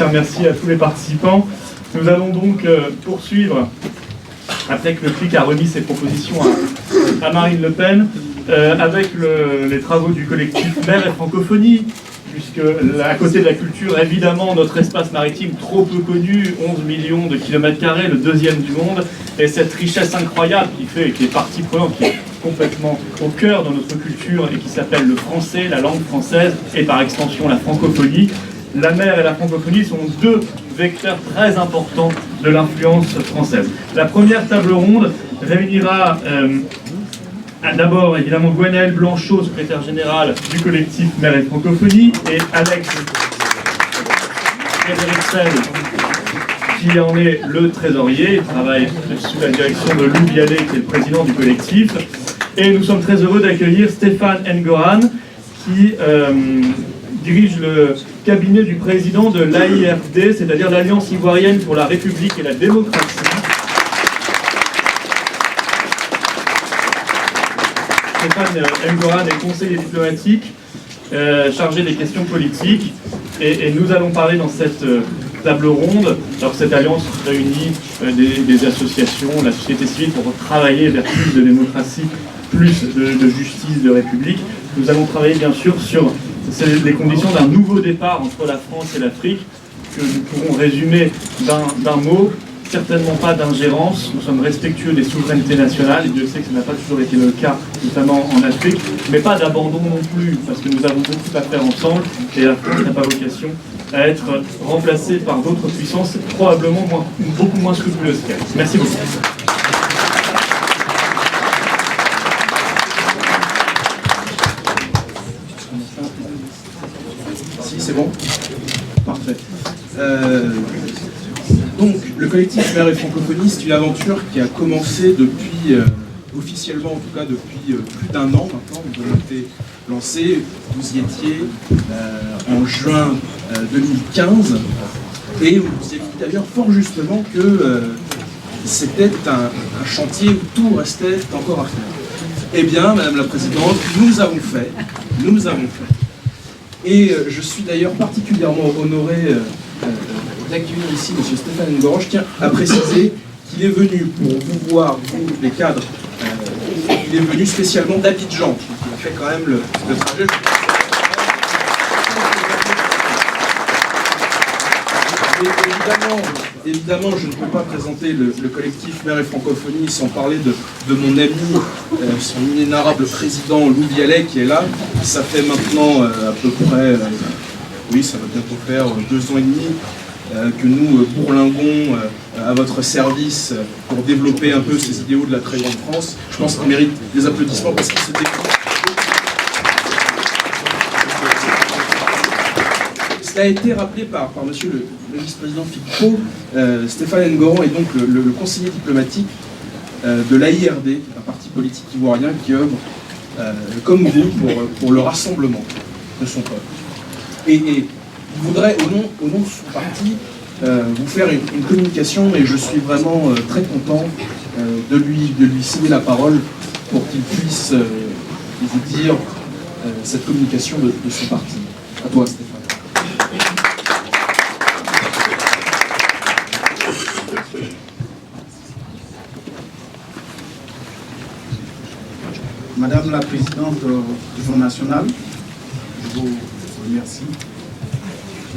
tiens, merci à tous les participants. Nous allons donc poursuivre, après que le FLIC a remis ses propositions à Marine Le Pen, avec les travaux du collectif Mer et Francophonie, puisque à côté de la culture, évidemment, notre espace maritime trop peu connu, 11 millions de kilomètres carrés, le deuxième du monde, et cette richesse incroyable qui est partie prenante, qui est complètement au cœur de notre culture et qui s'appelle le français, la langue française, et par extension la francophonie. La mer et la francophonie sont deux vecteurs très importants de l'influence française. La première table ronde réunira d'abord évidemment Gwenaëlle Blanchot, secrétaire général du collectif Mer et Francophonie, et Alex Frédéric Sel, qui en est le trésorier. Il travaille sous la direction de Lou Vialet, qui est le président du collectif. Et nous sommes très heureux d'accueillir Stéphane Ngoran, qui dirige le cabinet du président de l'AIRD, c'est-à-dire l'Alliance ivoirienne pour la République et la démocratie. Stéphane Ngoran est conseiller diplomatique, chargé des questions politiques, et nous allons parler dans cette table ronde. Alors cette alliance réunit des associations, la société civile, pour travailler vers plus de démocratie, plus de justice, de république. Nous allons travailler bien sûr sur les conditions d'un nouveau départ entre la France et l'Afrique, que nous pourrons résumer d'un mot. Certainement pas d'ingérence, nous sommes respectueux des souverainetés nationales, et Dieu sait que ça n'a pas toujours été le cas, notamment en Afrique, mais pas d'abandon non plus, parce que nous avons beaucoup à faire ensemble, et la France n'a pas vocation à être remplacée par d'autres puissances, probablement beaucoup moins scrupuleuses qu'elle. Merci beaucoup. Si, c'est bon ? Parfait. Donc, le collectif Mer et Francophonie, c'est une aventure qui a commencé depuis, officiellement en tout cas depuis plus d'un an maintenant. Nous avons été lancés, vous y étiez, en juin 2015, et vous avez dit d'ailleurs fort justement que c'était un chantier où tout restait encore à faire. Eh bien, Madame la Présidente, nous avons fait. Et je suis d'ailleurs particulièrement honoré d'accueillir ici M. Stéphane Ngoran. Je tiens à préciser qu'il est venu pour vous voir, vous, les cadres, il est venu spécialement d'Abidjan. Il a fait quand même le trajet. Évidemment, je ne peux pas présenter le collectif Mer et Francophonie sans parler de mon ami, son inénarrable président Lou Vialet, qui est là. Ça fait maintenant à peu près, oui, ça va bientôt faire 2 ans et demi, que nous bourlinguons à votre service pour développer un peu ces idéaux de la très grande France. Je pense qu'il mérite des applaudissements parce qu'il se décline. Cela a été rappelé par monsieur le vice-président Philippot. Stéphane Ngoran est donc le conseiller diplomatique de l'AIRD, un parti politique ivoirien qui œuvre, comme vous, pour le rassemblement de son peuple. Et il voudrait, au nom de son parti, vous faire une communication, et je suis vraiment très content de lui céder la parole pour qu'il puisse vous dire cette communication de son parti. À toi, Stéphane. Madame la Présidente du Front National, je vous remercie.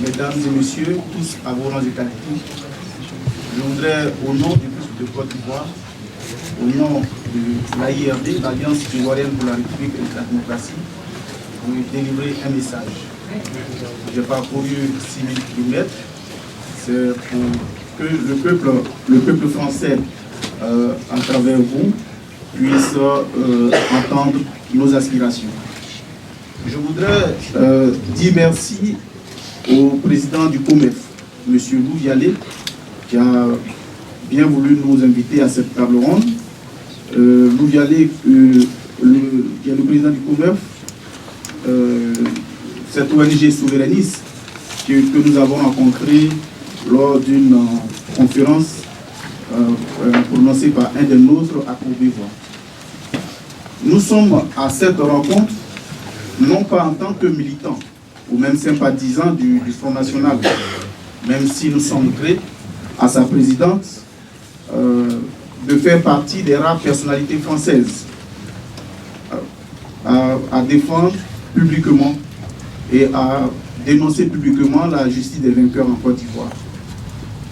Mesdames et Messieurs, tous à vos rangs et qualités, je voudrais, au nom du peuple de Côte d'Ivoire, au nom de l'AIRD, l'Alliance ivoirienne pour la République et la démocratie, vous délivrer un message. J'ai parcouru 6000 km, c'est pour que le peuple français, à travers vous, puisse entendre nos aspirations. Je voudrais dire merci au président du COMEF, M. Lou Vialet, qui a bien voulu nous inviter à cette table ronde. Lou Vialet, qui est le président du COMEF, cette ONG souverainiste que nous avons rencontrée lors d'une conférence prononcée par un des nôtres à Courbevoie. Nous sommes à cette rencontre non pas en tant que militants ou même sympathisants du Front National, même si nous sommes gré à sa présidente, de faire partie des rares personnalités françaises à défendre publiquement et à dénoncer publiquement la justice des vainqueurs en Côte d'Ivoire.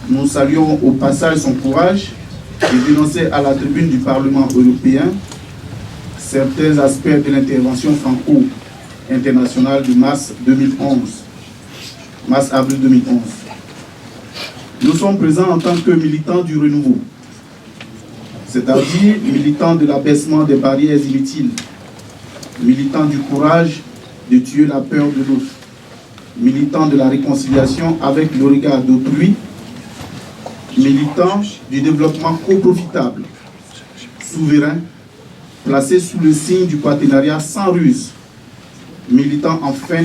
Nous saluons au passage son courage de dénoncer à la tribune du Parlement européen certains aspects de l'intervention franco-internationale de mars-avril 2011. Nous sommes présents en tant que militants du renouveau, c'est-à-dire militants de l'abaissement des barrières inutiles, militants du courage de tuer la peur de l'autre, militants de la réconciliation avec le regard d'autrui, militants du développement co-profitable, souverain, placé sous le signe du partenariat sans ruse, militants enfin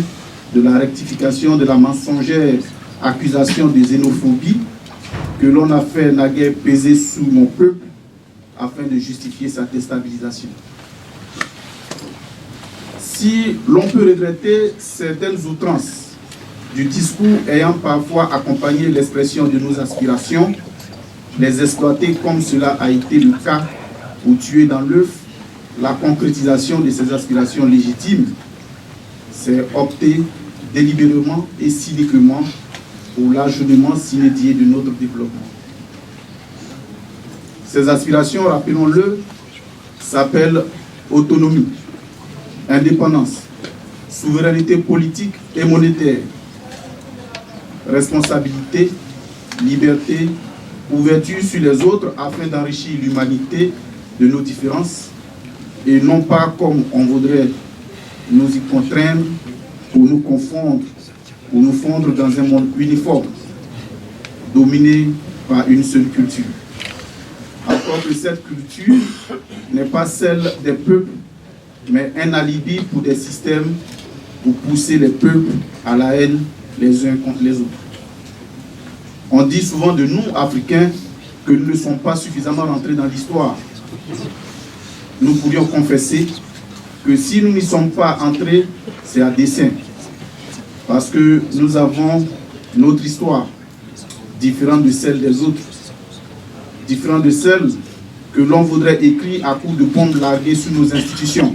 de la rectification de la mensongère accusation de xénophobie que l'on a fait naguère peser sous mon peuple afin de justifier sa déstabilisation. Si l'on peut regretter certaines outrances du discours ayant parfois accompagné l'expression de nos aspirations, les exploiter comme cela a été le cas ou tuer dans l'œuf la concrétisation de ces aspirations légitimes, c'est opter délibérément et cyniquement pour l'ajournement sine-die de notre développement. Ces aspirations, rappelons-le, s'appellent autonomie, indépendance, souveraineté politique et monétaire, responsabilité, liberté, ouverture sur les autres afin d'enrichir l'humanité de nos différences et non pas comme on voudrait nous y contraindre pour nous confondre, pour nous fondre dans un monde uniforme, dominé par une seule culture. Encore que cette culture n'est pas celle des peuples, mais un alibi pour des systèmes pour pousser les peuples à la haine les uns contre les autres. On dit souvent de nous, Africains, que nous ne sommes pas suffisamment rentrés dans l'histoire. Nous pourrions confesser que si nous n'y sommes pas entrés, c'est à dessein. Parce que nous avons notre histoire, différente de celle des autres, différente de celle que l'on voudrait écrire à coups de bombes larguées sur nos institutions.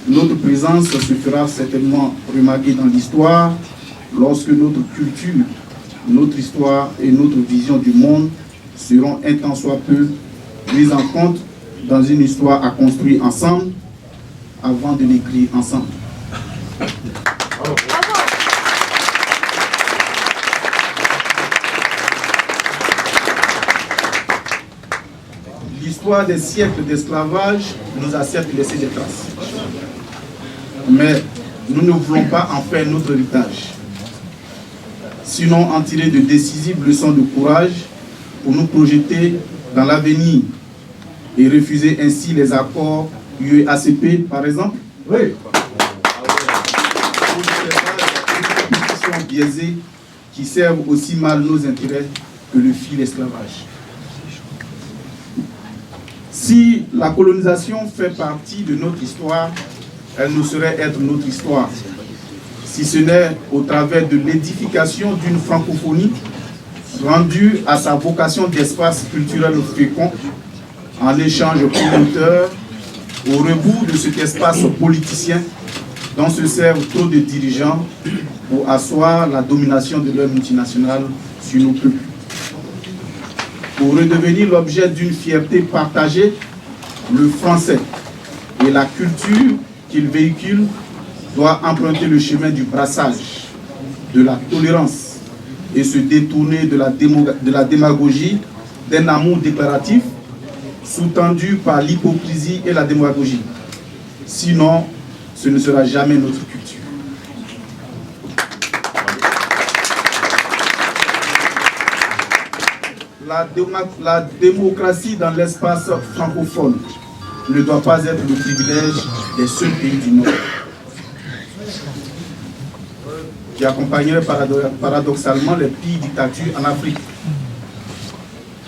Notre présence se fera certainement remarquer dans l'histoire lorsque notre culture, notre histoire et notre vision du monde seront un tant soit peu mises en compte dans une histoire à construire ensemble avant de l'écrire ensemble. L'histoire des siècles d'esclavage nous a certes laissé des traces. Mais nous ne voulons pas en faire notre héritage. Sinon en tirer de décisives leçons de courage pour nous projeter dans l'avenir et refuser ainsi les accords UE-ACP par exemple. Oui. Des biaisées qui servent aussi mal nos intérêts que le fil esclavage. Si la colonisation fait partie de notre histoire, elle ne saurait être notre histoire, si ce n'est au travers de l'édification d'une francophonie rendue à sa vocation d'espace culturel fécond, en échange communautaire, au rebours de cet espace politicien dont se servent trop de dirigeants pour asseoir la domination de leur multinationale sur nos peuples. Pour redevenir l'objet d'une fierté partagée, le français et la culture qu'il véhicule doit emprunter le chemin du brassage, de la tolérance et se détourner de la démagogie, d'un amour déclaratif sous-tendu par l'hypocrisie et la démagogie. Sinon, ce ne sera jamais notre culture. La démocratie dans l'espace francophone ne doit pas être le privilège des seuls pays du Nord, qui accompagnerait paradoxalement les pires dictatures en Afrique,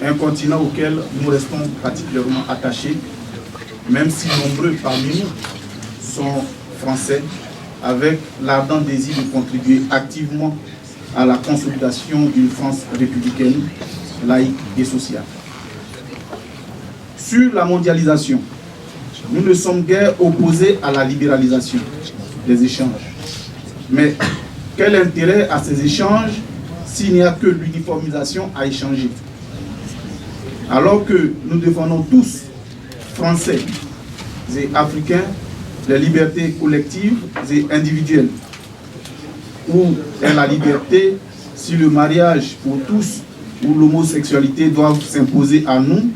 un continent auquel nous restons particulièrement attachés, même si nombreux parmi nous sont français, avec l'ardent désir de contribuer activement à la consolidation d'une France républicaine, laïque et sociale. Sur la mondialisation, nous ne sommes guère opposés à la libéralisation des échanges. Mais quel intérêt à ces échanges s'il n'y a que l'uniformisation à échanger? Alors que nous défendons tous, Français et Africains, les libertés collectives et individuelles. Où est la liberté si le mariage pour tous ou l'homosexualité doivent s'imposer à nous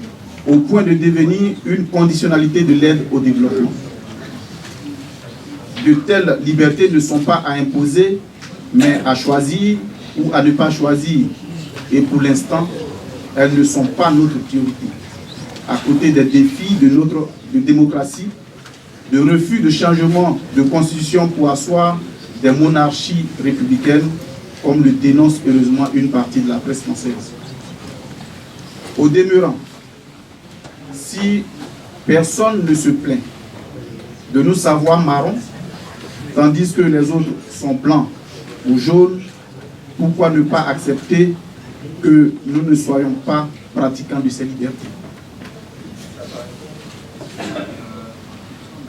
au point de devenir une conditionnalité de l'aide au développement? De telles libertés ne sont pas à imposer, mais à choisir ou à ne pas choisir. Et pour l'instant, elles ne sont pas notre priorité. À côté des défis de notre démocratie, de refus de changement de constitution pour asseoir des monarchies républicaines, comme le dénonce heureusement une partie de la presse française. Au demeurant, si personne ne se plaint de nous savoir marrons, tandis que les autres sont blancs ou jaunes, pourquoi ne pas accepter que nous ne soyons pas pratiquants de ces libertés?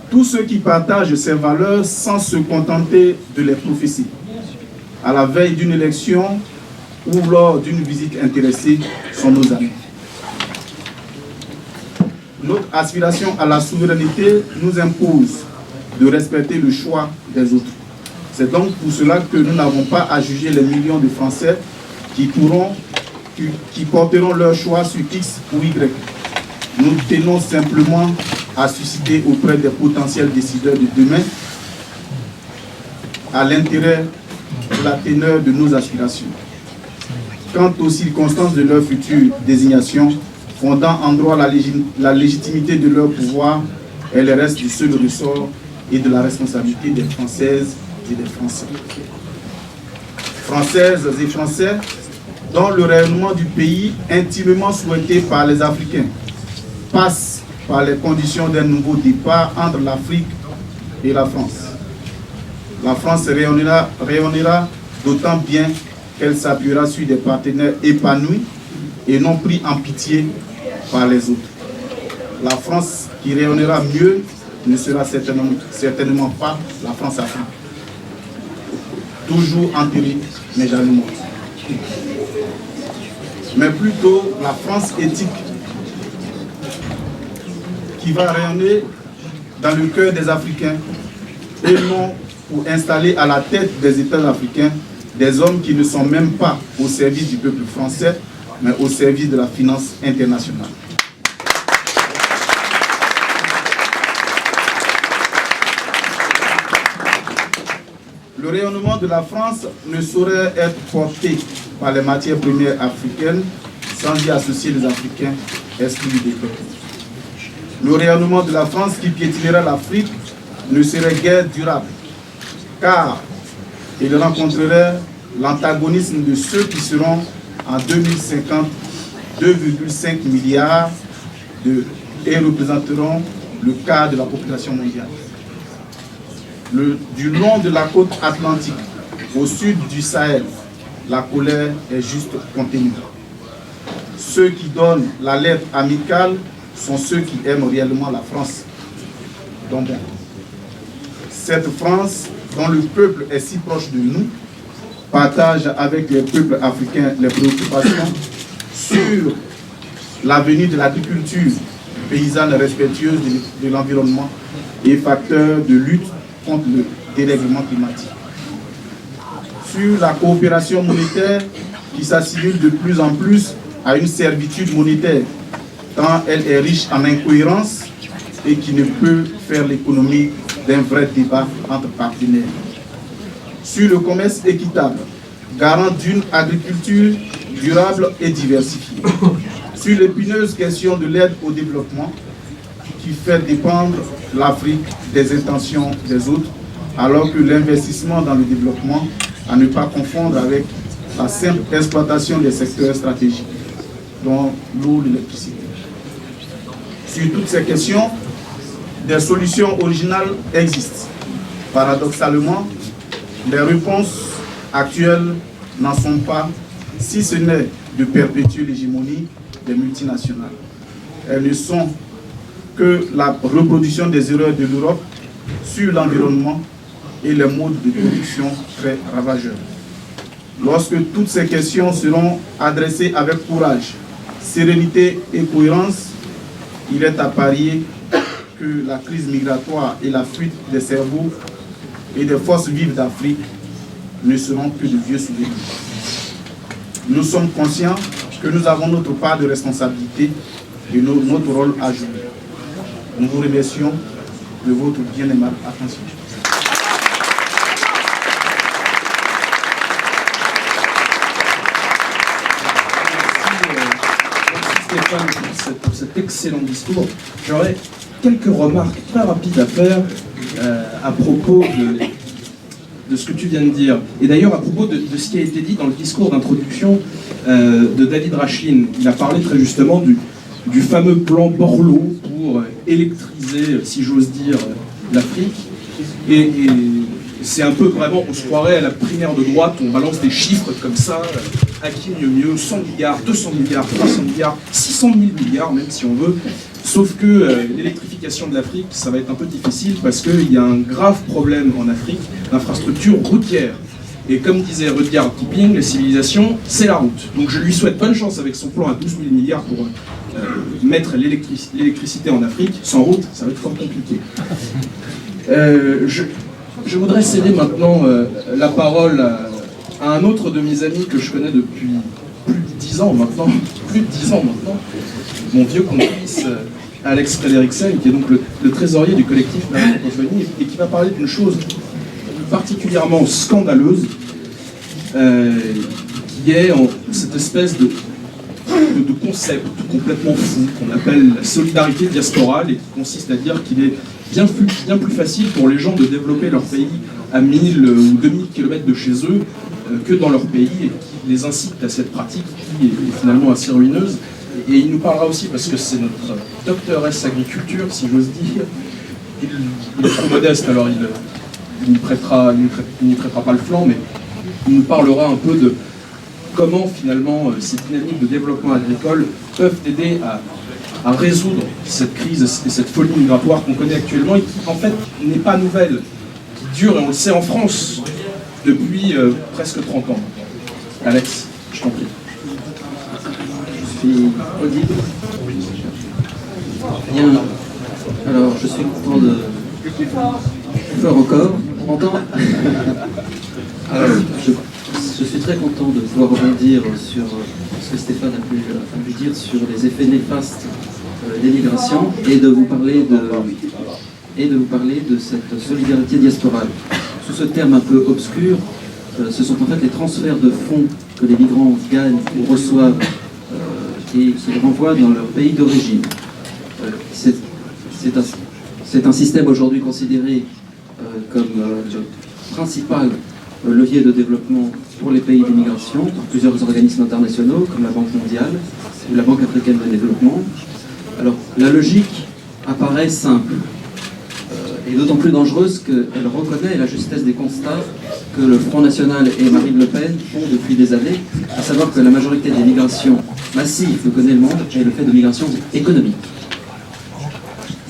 Tous ceux qui partagent ces valeurs sans se contenter de les professer, à la veille d'une élection ou lors d'une visite intéressée, sont nos amis. Notre aspiration à la souveraineté nous impose de respecter le choix des autres. C'est donc pour cela que nous n'avons pas à juger les millions de Français qui porteront leur choix sur X ou Y. Nous tenons simplement à susciter auprès des potentiels décideurs de demain à l'intérêt de la teneur de nos aspirations. Quant aux circonstances de leur future désignation, fondant en droit la légitimité de leur pouvoir, elle reste du seul ressort et de la responsabilité des Françaises et des Français. Françaises et Français, dont le rayonnement du pays, intimement souhaité par les Africains, passe par les conditions d'un nouveau départ entre l'Afrique et la France. La France rayonnera d'autant bien qu'elle s'appuiera sur des partenaires épanouis et non pris en pitié par les autres. La France qui rayonnera mieux ne sera certainement pas la France-Afrique. Toujours enterrée, mais jamais morte. Mais plutôt la France éthique qui va rayonner dans le cœur des Africains et non pour installer à la tête des États africains des hommes qui ne sont même pas au service du peuple français, mais au service de la finance internationale. Le rayonnement de la France ne saurait être porté par les matières premières africaines sans y associer les Africains exclus du développement. Le rayonnement de la France qui piétinerait l'Afrique ne serait guère durable, car il rencontrerait l'antagonisme de ceux qui seront en 2050 2,5 milliards et représenteront le quart de la population mondiale. Du long de la côte atlantique au sud du Sahel, la colère est juste contenue. Ceux qui donnent la lettre amicale sont ceux qui aiment réellement la France. Donc, cette France, dont le peuple est si proche de nous, partage avec les peuples africains les préoccupations sur l'avenir de l'agriculture paysanne respectueuse de l'environnement et facteur de lutte contre le dérèglement climatique. Sur la coopération monétaire qui s'assimile de plus en plus à une servitude monétaire, tant elle est riche en incohérences et qui ne peut faire l'économie d'un vrai débat entre partenaires. Sur le commerce équitable, garant d'une agriculture durable et diversifiée. Sur l'épineuse question de l'aide au développement qui fait dépendre l'Afrique des intentions des autres, alors que l'investissement dans le développement, à ne pas confondre avec la simple exploitation des secteurs stratégiques, dont l'eau, l'électricité. Sur toutes ces questions, des solutions originales existent. Paradoxalement, les réponses actuelles n'en sont pas, si ce n'est de perpétuer l'hégémonie des multinationales. Elles ne sont que la reproduction des erreurs de l'Europe sur l'environnement et les modes de production très ravageurs. Lorsque toutes ces questions seront adressées avec courage, sérénité et cohérence, il est à parier que la crise migratoire et la fuite des cerveaux et des forces vives d'Afrique ne seront que de vieux souvenirs. Nous sommes conscients que nous avons notre part de responsabilité et notre rôle à jouer. Nous vous remercions de votre bien aimable attention. Merci Stéphane pour cet excellent discours. J'aurais quelques remarques très rapides à faire à propos de ce que tu viens de dire. Et d'ailleurs, à propos de ce qui a été dit dans le discours d'introduction de David Rachlin. Il a parlé très justement du fameux plan Borloo pour électriser, si j'ose dire, l'Afrique. Et c'est un peu vraiment, on se croirait à la primaire de droite, on balance des chiffres comme ça, à qui mieux, 100 milliards, 200 milliards, 300 milliards, 600 000 milliards même si on veut. Sauf que l'électrification de l'Afrique, ça va être un peu difficile parce qu'il y a un grave problème en Afrique d'infrastructure routière. Et comme disait Rudyard Kipling, les civilisations, c'est la route. Donc je lui souhaite bonne chance avec son plan à 12 000 milliards pour mettre l'électricité en Afrique. Sans route, ça va être fort compliqué. Je voudrais céder maintenant la parole à un autre de mes amis que je connais depuis plus de 10 ans maintenant, mon vieux complice Alex Frederiksen, qui est donc le trésorier du collectif Marie Francophonie, et qui va parler d'une chose particulièrement scandaleuse, qui est cette espèce de concept complètement fou qu'on appelle la solidarité diasporale, et qui consiste à dire qu'il est bien plus facile pour les gens de développer leur pays à 1000 ou 2000 km de chez eux que dans leur pays, et qui les incite à cette pratique qui est finalement assez ruineuse. Et il nous parlera aussi, parce que c'est notre doctoresse agriculture, si j'ose dire. Il est trop modeste, alors il ne prêtera pas le flanc, mais il nous parlera un peu de comment finalement ces dynamiques de développement agricole peuvent aider à résoudre cette crise et cette folie migratoire qu'on connaît actuellement et qui en fait n'est pas nouvelle, qui dure, et on le sait en France, depuis presque 30 ans. Alex, je t'en prie. Je suis audible. Bien. Alors, je suis content de... Fort encore. On m'entend? Alors, je suis très content de pouvoir rebondir sur ce que Stéphane a pu dire sur les effets néfastes des migrations et de vous parler de cette solidarité diasporale. Sous ce terme un peu obscur, ce sont en fait les transferts de fonds que les migrants gagnent ou reçoivent et qu'ils renvoient dans leur pays d'origine. C'est un système aujourd'hui considéré comme le principal levier de développement pour les pays d'immigration par plusieurs organismes internationaux comme la Banque mondiale ou la Banque africaine de développement. Alors la logique apparaît simple et d'autant plus dangereuse qu'elle reconnaît la justesse des constats que le Front National et Marine Le Pen font depuis des années, à savoir que la majorité des migrations massives que connaît le monde est le fait de migrations économiques.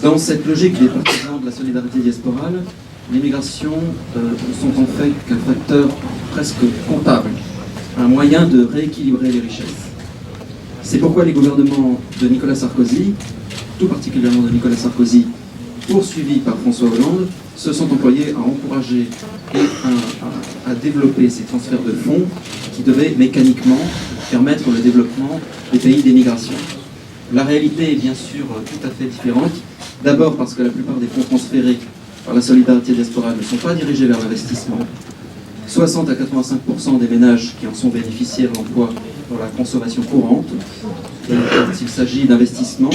Dans cette logique des partisans de la solidarité diasporale, les migrations sont en fait qu'un facteur presque comptable, un moyen de rééquilibrer les richesses. C'est pourquoi les gouvernements de Nicolas Sarkozy, tout particulièrement de Nicolas Sarkozy, poursuivis par François Hollande, se sont employés à encourager et à développer ces transferts de fonds qui devaient mécaniquement permettre le développement des pays d'émigration. La réalité est bien sûr tout à fait différente. D'abord parce que la plupart des fonds transférés par la solidarité diasporale ne sont pas dirigés vers l'investissement. 60 à 85% des ménages qui en sont bénéficiaires l'emploient dans la consommation courante. Quand il s'agit d'investissements,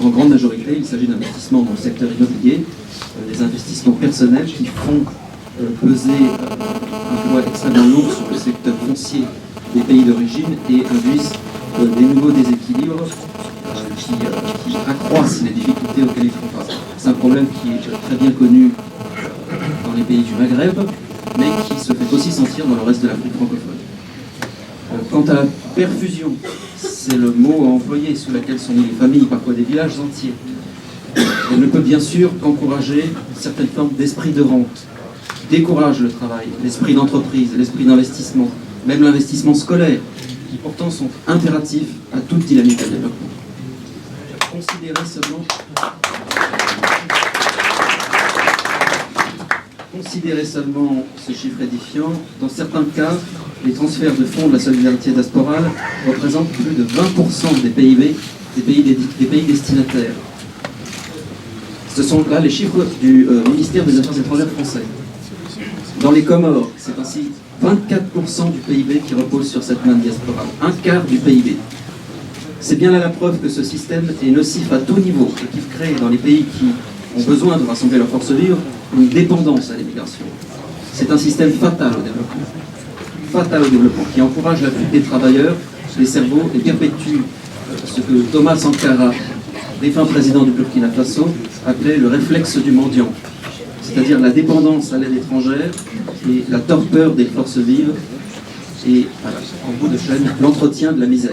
en grande majorité, il s'agit d'investissements dans le secteur immobilier, des investissements personnels qui font peser un poids extrêmement lourd sur le secteur foncier des pays d'origine et induisent des nouveaux déséquilibres qui accroissent les difficultés auxquelles ils font face. C'est un problème qui est très bien connu dans les pays du Maghreb, mais qui se fait aussi sentir dans le reste de l'Afrique francophone. Quant à la perfusion, c'est le mot à employer sous lequel sont nées les familles, parfois des villages entiers. Elle ne peut bien sûr qu'encourager une certaine forme d'esprit de rente, qui décourage le travail, l'esprit d'entreprise, l'esprit d'investissement, même l'investissement scolaire, qui pourtant sont impératifs à toute dynamique de développement. Considérez seulement ce chiffre édifiant. Dans certains cas, les transferts de fonds de la solidarité diasporale représentent plus de 20% des PIB des pays destinataires. Ce sont là les chiffres du ministère des Affaires étrangères français. Dans les Comores, c'est ainsi 24% du PIB qui repose sur cette manne diasporale, un quart du PIB. C'est bien là la preuve que ce système est nocif à tout niveau et qu'il crée dans les pays qui ont besoin de rassembler leurs forces vives une dépendance à l'immigration. C'est un système fatal au développement, qui encourage la fuite des travailleurs, des cerveaux et perpétue ce que Thomas Sankara, défunt président du Burkina Faso, appelait le réflexe du mendiant, c'est-à-dire la dépendance à l'aide étrangère et la torpeur des forces vives et, en bout de chaîne, l'entretien de la misère.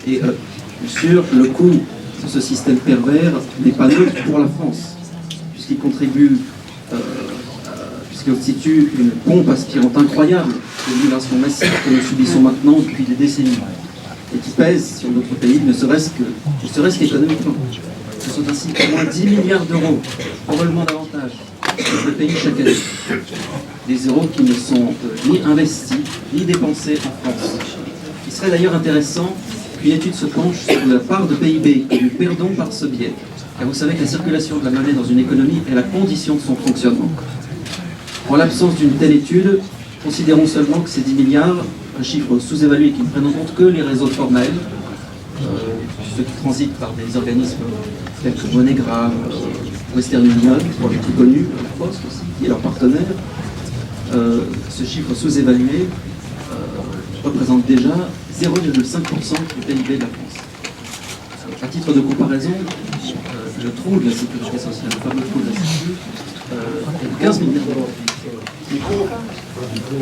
Et bien sûr, le coût de ce système pervers n'est pas neutre pour la France, puisqu'il contribue, puisqu'il constitue une pompe aspirante incroyable de migration massive que nous subissons maintenant depuis des décennies, et qui pèse sur notre pays, ne serait-ce qu'économiquement. Ce sont ainsi au moins 10 milliards d'euros, probablement davantage, sur le pays chaque année. Des euros qui ne sont ni investis, ni dépensés en France. Il serait d'ailleurs intéressant qu'une étude se penche sur la part de PIB que nous perdons par ce biais, car vous savez que la circulation de la monnaie dans une économie est la condition de son fonctionnement. En l'absence d'une telle étude, considérons seulement que ces 10 milliards, un chiffre sous-évalué qui ne prenne en compte que les réseaux formels, ceux qui transitent par des organismes tels que MoneyGram, Western Union, pour les plus connus, la Poste aussi, qui est leur partenaire, ce chiffre sous-évalué représente déjà 0,5% du PIB de la France. À titre de comparaison, le trou de la sécurité sociale, le fameux trou de la sécurité, est de 15 milliards d'euros.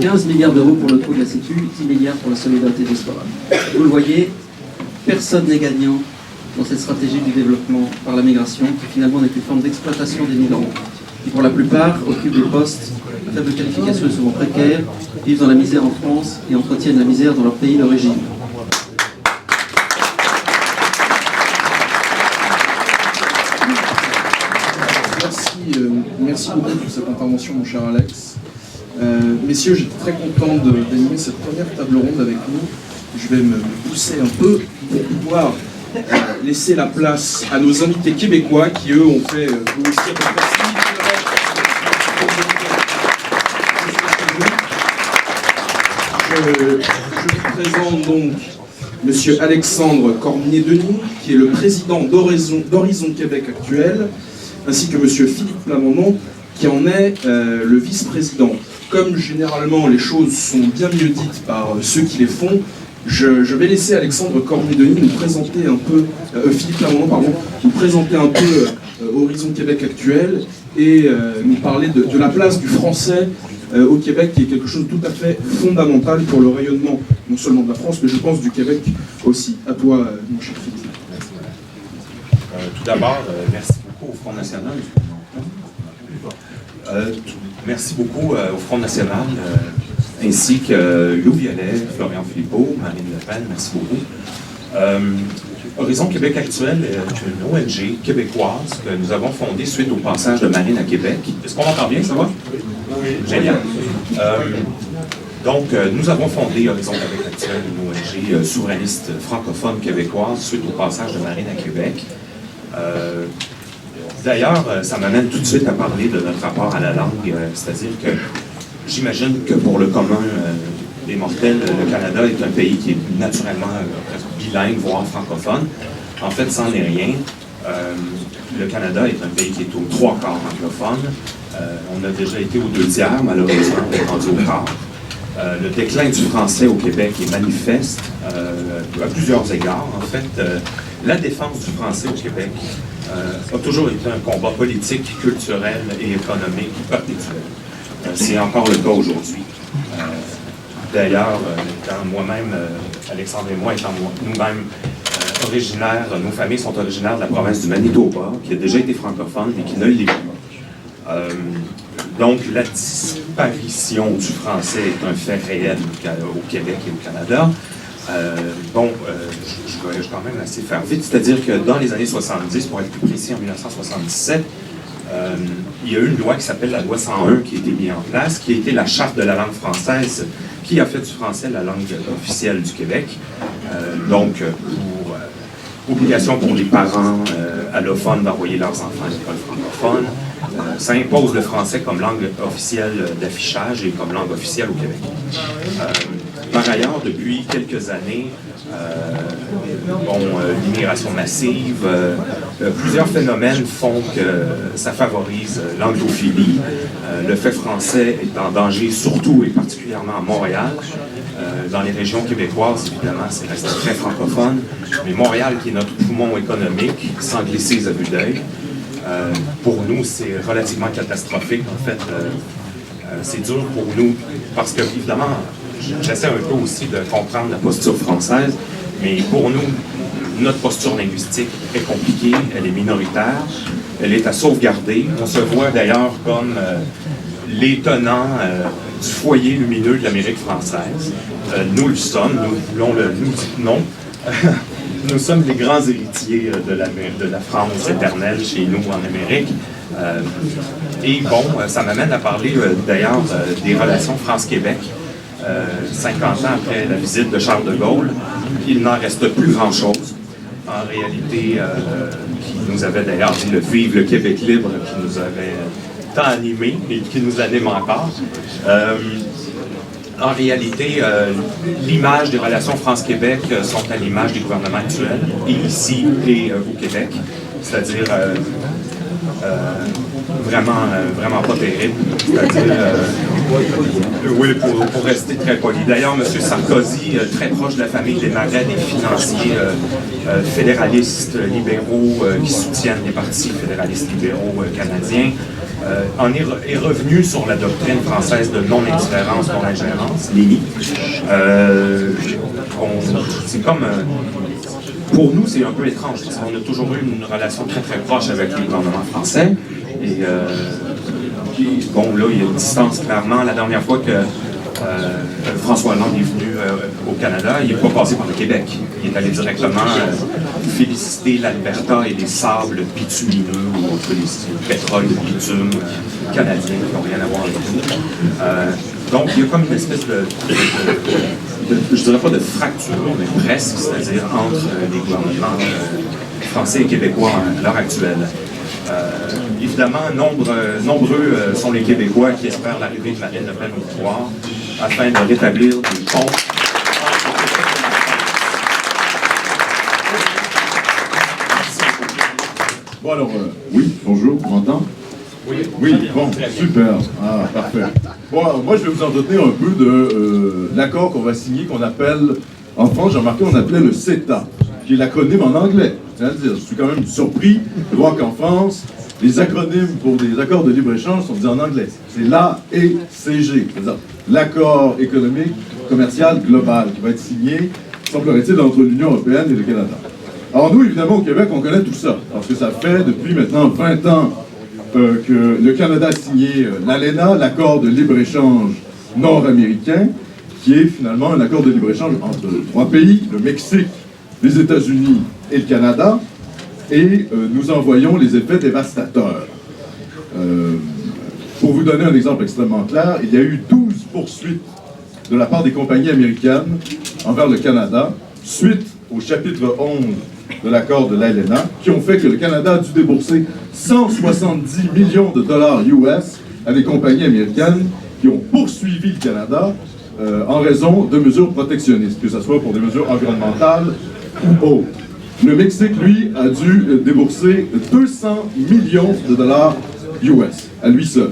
15 milliards d'euros pour le trou de la sécu, 10 milliards pour la solidarité diasporale. Vous le voyez, personne n'est gagnant dans cette stratégie du développement par la migration, qui finalement n'est qu'une forme d'exploitation des migrants, qui pour la plupart occupent des postes à faible qualification et souvent précaires, vivent dans la misère en France et entretiennent la misère dans leur pays d'origine. Merci beaucoup pour cette intervention, mon cher Alex. Messieurs, j'étais très content d'animer cette première table ronde avec nous. Je vais me pousser un peu pour pouvoir laisser la place à nos invités québécois qui, eux, ont fait vous aussi à peu près 6 km. Je vous présente donc Monsieur Alexandre Cormier-Denis, qui est le président d'Horizon Québec actuel, ainsi que Monsieur Philippe Plamondon, qui en est le vice-président. Comme généralement les choses sont bien mieux dites par ceux qui les font, je vais laisser Alexandre Cormier-Denis nous présenter un peu, Philippe Plamondon, pardon, nous présenter un peu Horizon Québec actuel et nous parler de la place du français au Québec, qui est quelque chose de tout à fait fondamental pour le rayonnement non seulement de la France, mais je pense du Québec aussi. À toi, mon cher Philippe. Tout d'abord, merci beaucoup au Front National. Merci beaucoup au Front National, ainsi que Lou Violet, Florian Philippot, Marine Le Pen, merci beaucoup. Horizon Québec actuel est une ONG québécoise que nous avons fondée suite au passage de Marine à Québec. Est-ce qu'on m'entend bien, ça va? Oui. Génial. Donc, nous avons fondé Horizon Québec actuel, une ONG souverainiste francophone québécoise suite au passage de Marine à Québec. D'ailleurs, ça m'amène tout de suite à parler de notre rapport à la langue, c'est-à-dire que j'imagine que pour le commun des mortels, le Canada est un pays qui est naturellement bilingue, voire francophone. En fait, c'en est rien. Le Canada est un pays qui est aux 3 quarts anglophone. On a déjà été aux 2 tiers, malheureusement, on est rendu au quart. Le déclin du français au Québec est manifeste à plusieurs égards. En fait, la défense du français au Québec a toujours été un combat politique, culturel et économique perpétuel. C'est encore le cas aujourd'hui. d'ailleurs, moi-même, Alexandre et moi étant nous-mêmes originaires, nos familles sont originaires de la province du Manitoba, qui a déjà été francophone, mais qui ne l'est plus. Donc, la disparition du français est un fait réel au Québec et au Canada. Je voyage quand même assez faire vite, c'est-à-dire que dans les années 70, pour être plus précis, en 1977, il y a eu une loi qui s'appelle la loi 101 qui a été mise en place, qui a été la charte de la langue française, qui a fait du français la langue officielle du Québec. Obligation pour les parents allophones d'envoyer leurs enfants à l'école francophone. Ça impose le français comme langue officielle d'affichage et comme langue officielle au Québec. Par ailleurs, depuis quelques années, l'immigration massive, plusieurs phénomènes font que ça favorise l'anglophilie. Le fait français est en danger, surtout et particulièrement à Montréal. Dans les régions québécoises, évidemment, c'est resté très francophone, mais Montréal, qui est notre poumon économique, sans glisser à vue d'œil, pour nous, c'est relativement catastrophique. En fait, c'est dur pour nous, parce que, évidemment, j'essaie un peu aussi de comprendre la posture française, mais pour nous, notre posture linguistique est compliquée, elle est minoritaire, elle est à sauvegarder. On se voit d'ailleurs comme les tenants du foyer lumineux de l'Amérique française. Nous le sommes, nous voulons non. Nous sommes les grands héritiers de la France éternelle chez nous en Amérique. Ça m'amène à parler d'ailleurs des relations France-Québec. 50 ans après la visite de Charles de Gaulle, il n'en reste plus grand-chose. En réalité, qui nous avait d'ailleurs dit le « Vive le Québec libre » qui nous avait tant animés et qui nous anime encore. En réalité, l'image des relations France-Québec sont à l'image des gouvernements actuels, et ici et au Québec, c'est-à-dire vraiment pas terrible. C'est-à-dire, oui, pour rester très poli. D'ailleurs, M. Sarkozy, très proche de la famille des Marais, des financiers fédéralistes libéraux qui soutiennent les partis fédéralistes libéraux canadiens, est revenu sur la doctrine française de non-interférence, non-ingérence, l'INI. C'est comme... pour nous, c'est un peu étrange, parce qu'on a toujours eu une relation très très proche avec le gouvernement français. Et là, il y a une distance clairement. La dernière fois que François Hollande est venu au Canada, il n'est pas passé par le Québec. Il est allé directement féliciter l'Alberta et les sables bitumineux, ou entre les pétroles de bitume canadiens qui n'ont rien à voir avec nous. Donc, il y a comme une espèce je dirais pas de fracture, mais presque, c'est-à-dire entre les gouvernements français et québécois à l'heure actuelle. Évidemment, nombreux sont les Québécois qui espèrent l'arrivée de Marine Le Pen au pouvoir afin de rétablir des ponts. Bon alors, oui, bonjour, on m'entend? Oui, bon, super, ah, parfait. Bon, alors, moi je vais vous entretenir un peu de l'accord qu'on va signer, qu'on appelle, en France, j'ai remarqué, on appelait le CETA, qui est l'acronyme en anglais. C'est-à-dire, je suis quand même surpris de voir qu'en France, les acronymes pour des accords de libre-échange sont disés en anglais. C'est l'AECG, c'est-à-dire l'accord économique, commercial, global, qui va être signé, semblerait-il, entre l'Union européenne et le Canada. Alors nous, évidemment, au Québec, on connaît tout ça, parce que ça fait depuis maintenant 20 ans que le Canada a signé l'ALENA, l'accord de libre-échange nord-américain, qui est finalement un accord de libre-échange entre 3 pays, le Mexique, les États-Unis et le Canada, et nous en voyons les effets dévastateurs. Pour vous donner un exemple extrêmement clair, il y a eu 12 poursuites de la part des compagnies américaines envers le Canada, suite au chapitre 11 de l'accord de l'ALENA, qui ont fait que le Canada a dû débourser 170 millions de dollars US à des compagnies américaines qui ont poursuivi le Canada en raison de mesures protectionnistes, que ce soit pour des mesures environnementales ou autres. Le Mexique, lui, a dû débourser 200 millions de dollars US, à lui seul.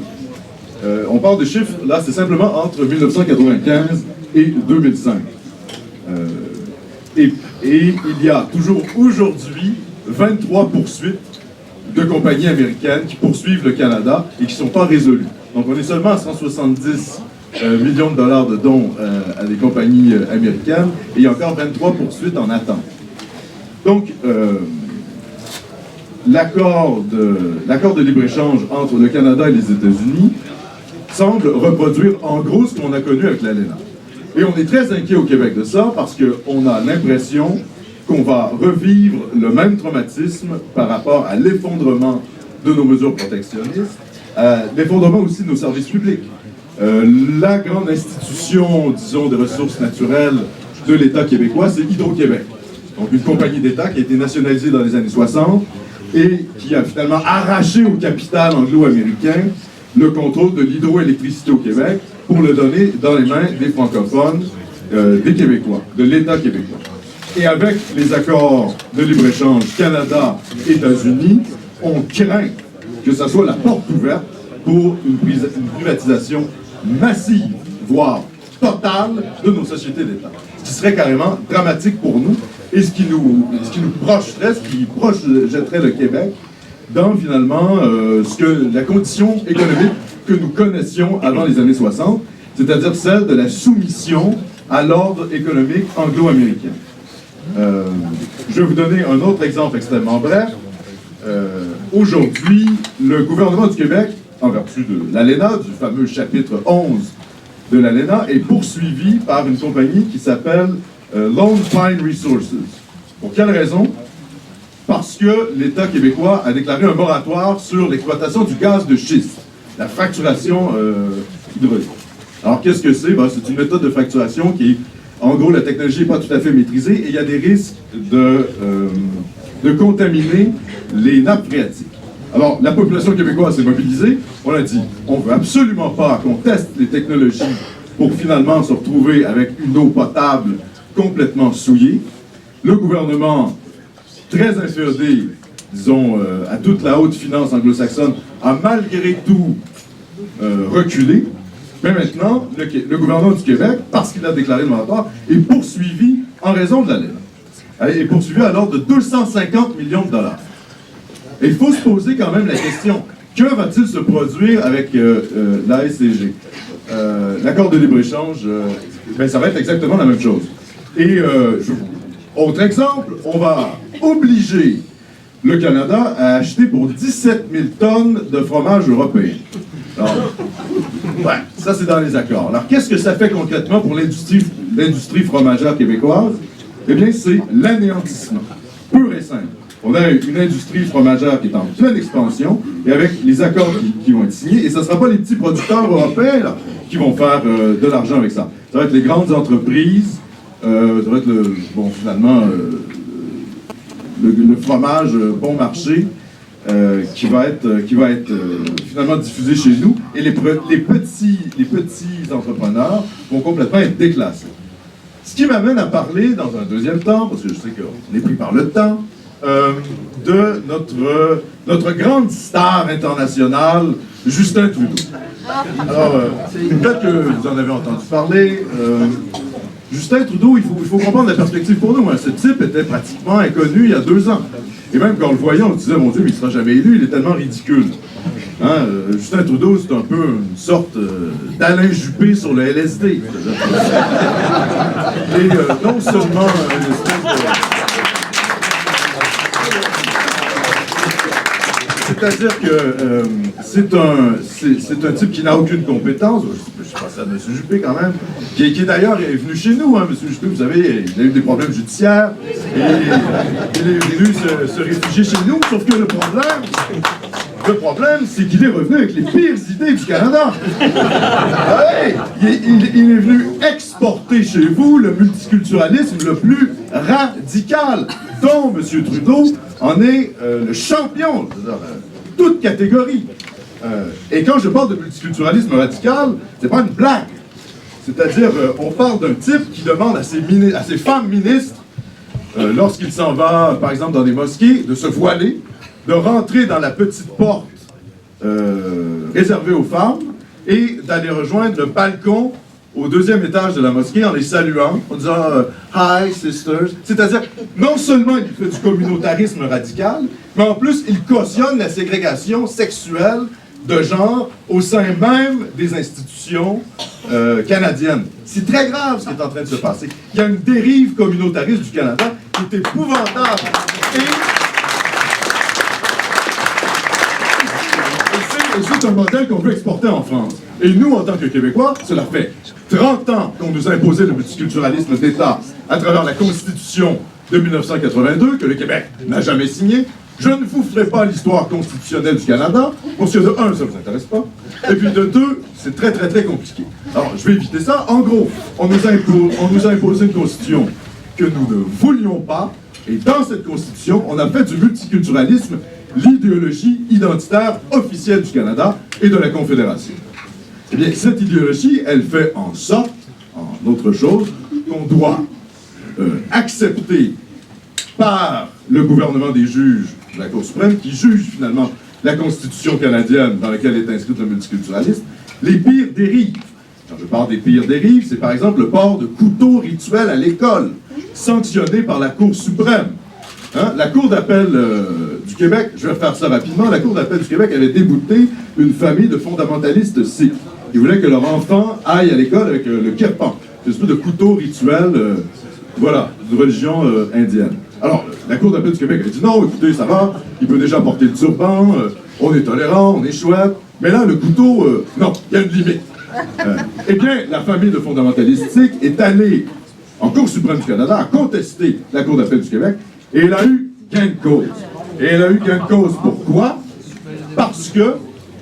On parle de chiffres, là, c'est simplement entre 1995 et 2005. Et il y a toujours aujourd'hui 23 poursuites de compagnies américaines qui poursuivent le Canada et qui ne sont pas résolues. Donc on est seulement à 170 millions de dollars de dons à des compagnies américaines, et il y a encore 23 poursuites en attente. Donc, l'accord de libre-échange entre le Canada et les États-Unis semble reproduire en gros ce qu'on a connu avec l'ALENA. Et on est très inquiet au Québec de ça parce qu'on a l'impression qu'on va revivre le même traumatisme par rapport à l'effondrement de nos mesures protectionnistes, l'effondrement aussi de nos services publics. La grande institution, disons, des ressources naturelles de l'État québécois, c'est Hydro-Québec. Donc une compagnie d'État qui a été nationalisée dans les années 60 et qui a finalement arraché au capital anglo-américain le contrôle de l'hydroélectricité au Québec pour le donner dans les mains des francophones, des Québécois, de l'État québécois. Et avec les accords de libre-échange Canada-États-Unis, on craint que ça soit la porte ouverte pour une privatisation massive, voire totale, de nos sociétés d'État. Ce qui serait carrément dramatique pour nous et ce qui nous projeterait, ce qui projetterait le Québec dans finalement la condition économique que nous connaissions avant les années 60, c'est-à-dire celle de la soumission à l'ordre économique anglo-américain. Je vais vous donner un autre exemple extrêmement bref. Aujourd'hui, le gouvernement du Québec, en vertu de l'ALENA, du fameux chapitre 11 de l'ALENA, est poursuivi par une compagnie qui s'appelle Lone Pine Resources. Pour quelle raison? Parce que l'État québécois a déclaré un moratoire sur l'exploitation du gaz de schiste, la fracturation hydraulique. Alors, qu'est-ce que c'est? Ben, c'est une méthode de fracturation qui est, en gros, la technologie n'est pas tout à fait maîtrisée et il y a des risques de contaminer les nappes phréatiques. Alors, la population québécoise s'est mobilisée. On a dit, on ne veut absolument pas qu'on teste les technologies pour finalement se retrouver avec une eau potable complètement souillée. Le gouvernement, très inféodé, disons, à toute la haute finance anglo-saxonne, a malgré tout reculé. Mais maintenant, le gouvernement du Québec, parce qu'il a déclaré le moratoire, est poursuivi en raison de l'ALENA. Est poursuivi à l'ordre de 250 millions de dollars. Et il faut se poser quand même la question, que va-t-il se produire avec l'ASCG? L'accord de libre-échange, ben, ça va être exactement la même chose. Et autre exemple, on va obliger le Canada à acheter pour 17 000 tonnes de fromage européen. Alors, ouais, ça c'est dans les accords. Alors, qu'est-ce que ça fait concrètement pour l'industrie fromagère québécoise? Eh bien, c'est l'anéantissement, pur et simple. On a une industrie fromagère qui est en pleine expansion, et avec les accords qui vont être signés, et ce ne sera pas les petits producteurs européens là, qui vont faire de l'argent avec ça. Ça va être les grandes entreprises, ça va être finalement le fromage bon marché qui va être finalement diffusé chez nous, et les petits entrepreneurs vont complètement être déclassés. Ce qui m'amène à parler dans un deuxième temps, parce que je sais qu'on est pris par le temps, de notre grande star internationale, Justin Trudeau. Alors, peut-être que vous en avez entendu parler. Justin Trudeau, il faut comprendre la perspective pour nous. Hein. Ce type était pratiquement inconnu il y a 2 ans. Et même quand on le voyait, on se disait, mon Dieu, mais il ne sera jamais élu, il est tellement ridicule. Hein, Justin Trudeau, c'est un peu une sorte d'Alain Juppé sur le LSD. Et non seulement une espèce de... C'est-à-dire que c'est un type qui n'a aucune compétence, je pense à M. Juppé quand même, qui d'ailleurs est venu chez nous, hein, M. Juppé, vous savez, il a eu des problèmes judiciaires, et il est venu se réfugier chez nous, sauf que le problème, c'est qu'il est revenu avec les pires idées du Canada. Ouais, il est venu exporter chez vous le multiculturalisme le plus radical, dont M. Trudeau en est le champion, toute catégorie. Et quand je parle de multiculturalisme radical, c'est pas une blague. C'est-à-dire, on parle d'un type qui demande à ses femmes ministres, lorsqu'il s'en va, par exemple, dans des mosquées, de se voiler, de rentrer dans la petite porte réservée aux femmes et d'aller rejoindre le balcon au 2e étage de la mosquée en les saluant, en disant « Hi, sisters ». C'est-à-dire, non seulement il fait du communautarisme radical, mais en plus, il cautionne la ségrégation sexuelle de genre au sein même des institutions constitution canadienne. C'est très grave ce qui est en train de se passer. Il y a une dérive communautariste du Canada qui est épouvantable. Et c'est un modèle qu'on veut exporter en France. Et nous, en tant que Québécois, cela fait 30 ans qu'on nous a imposé le multiculturalisme d'État à travers la Constitution de 1982, que le Québec n'a jamais signé. Je ne vous ferai pas l'histoire constitutionnelle du Canada, parce que de un, ça ne vous intéresse pas, et puis de deux, c'est très très très compliqué. Alors, je vais éviter ça. En gros, on nous a imposé une constitution que nous ne voulions pas, et dans cette constitution, on a fait du multiculturalisme l'idéologie identitaire officielle du Canada et de la Confédération. Eh bien, cette idéologie, elle fait en sorte, en autre chose, qu'on doit accepter par le gouvernement des juges de la Cour suprême, qui juge finalement la Constitution canadienne dans laquelle est inscrit le multiculturalisme, les pires dérives. Quand je parle des pires dérives, c'est par exemple le port de couteaux rituels à l'école, sanctionné par la Cour suprême. Hein? La Cour d'appel du Québec, je vais faire ça rapidement, la Cour d'appel du Québec avait débouté une famille de fondamentalistes sikhs qui voulaient que leur enfant aille à l'école avec le kirpan, une espèce de couteau rituel, voilà, de religion indienne. Alors, la Cour d'appel du Québec a dit non, écoutez, ça va, il peut déjà porter le turban, on est tolérant, on est chouette, mais là, le couteau, non, il y a une limite. Eh bien, la famille de fondamentalistes sikhs est allée en Cour suprême du Canada à contester la Cour d'appel du Québec, et elle a eu gain de cause. Et elle a eu gain de cause pourquoi? Parce que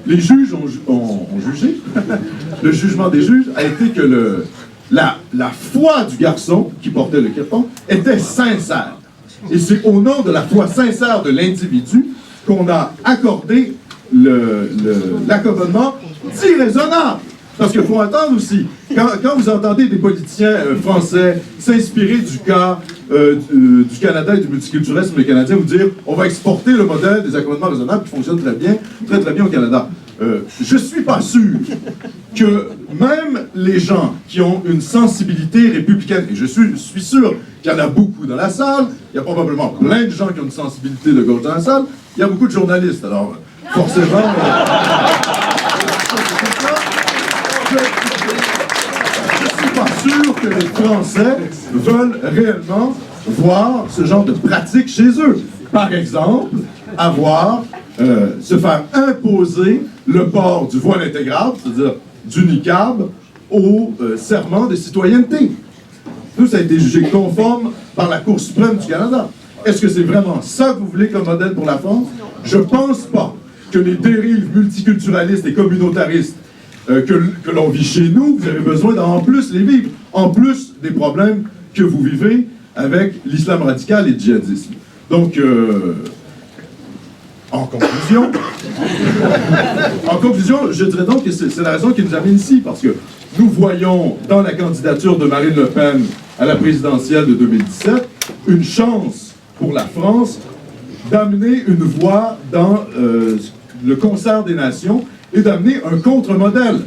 les juges ont jugé, le jugement des juges a été que la foi du garçon qui portait le kirpan était sincère. Et c'est au nom de la foi sincère de l'individu qu'on a accordé l'accommodement déraisonnable. Parce qu'il faut attendre aussi, quand vous entendez des politiciens français s'inspirer du cas du Canada et du multiculturalisme canadien, vous dire on va exporter le modèle des accommodements raisonnables qui fonctionne très bien au Canada. Je suis pas sûr que même les gens qui ont une sensibilité républicaine, et je suis sûr qu'il y en a beaucoup dans la salle, il y a probablement plein de gens qui ont une sensibilité de gauche dans la salle, il y a beaucoup de journalistes, alors forcément... Je suis pas sûr que les Français veulent réellement voir ce genre de pratique chez eux. Par exemple, se faire imposer le port du voile intégral, c'est-à-dire du niqab, au serment de citoyenneté. Tout ça a été jugé conforme par la Cour suprême du Canada. Est-ce que c'est vraiment ça que vous voulez comme modèle pour la France? Je pense pas que les dérives multiculturalistes et communautaristes que l'on vit chez nous, vous avez besoin d'en plus les vivre, en plus des problèmes que vous vivez avec l'islam radical et le djihadisme. Donc, en conclusion, je dirais donc que c'est la raison qui nous amène ici, parce que nous voyons dans la candidature de Marine Le Pen à la présidentielle de 2017 une chance pour la France d'amener une voix dans le concert des nations et d'amener un contre-modèle.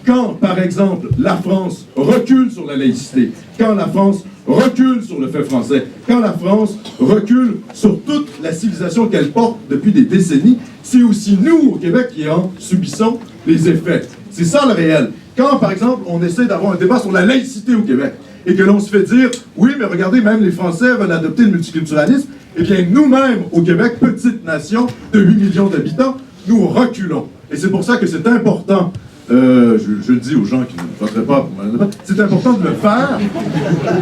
Quand, par exemple, la France recule sur la laïcité, quand la France recule sur le fait français, quand la France recule sur toute la civilisation qu'elle porte depuis des décennies, c'est aussi nous, au Québec, qui en subissons les effets. C'est ça le réel. Quand, par exemple, on essaie d'avoir un débat sur la laïcité au Québec, et que l'on se fait dire, oui, mais regardez, même les Français veulent adopter le multiculturalisme, eh bien, nous-mêmes, au Québec, petite nation de 8 millions d'habitants, nous reculons. Et c'est pour ça que c'est important, je le dis aux gens qui ne voteraient pas pour Marine Le Pen, c'est important de le faire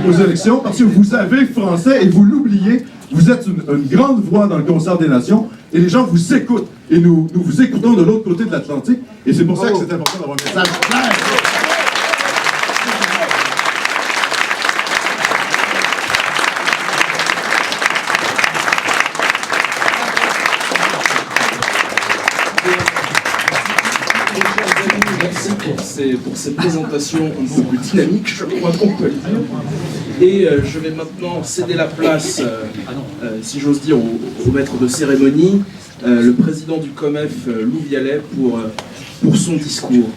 aux élections, parce que vous avez français, et vous l'oubliez, vous êtes une grande voix dans le concert des nations, et les gens vous écoutent, et nous vous écoutons de l'autre côté de l'Atlantique, et c'est pour ça que c'est important d'avoir un message clair. Pour ces présentations un peu plus dynamiques, je crois qu'on peut le dire. Et je vais maintenant céder la place, si j'ose dire, au maître de cérémonie, le président du COMEF, Lou Vialet, pour son discours.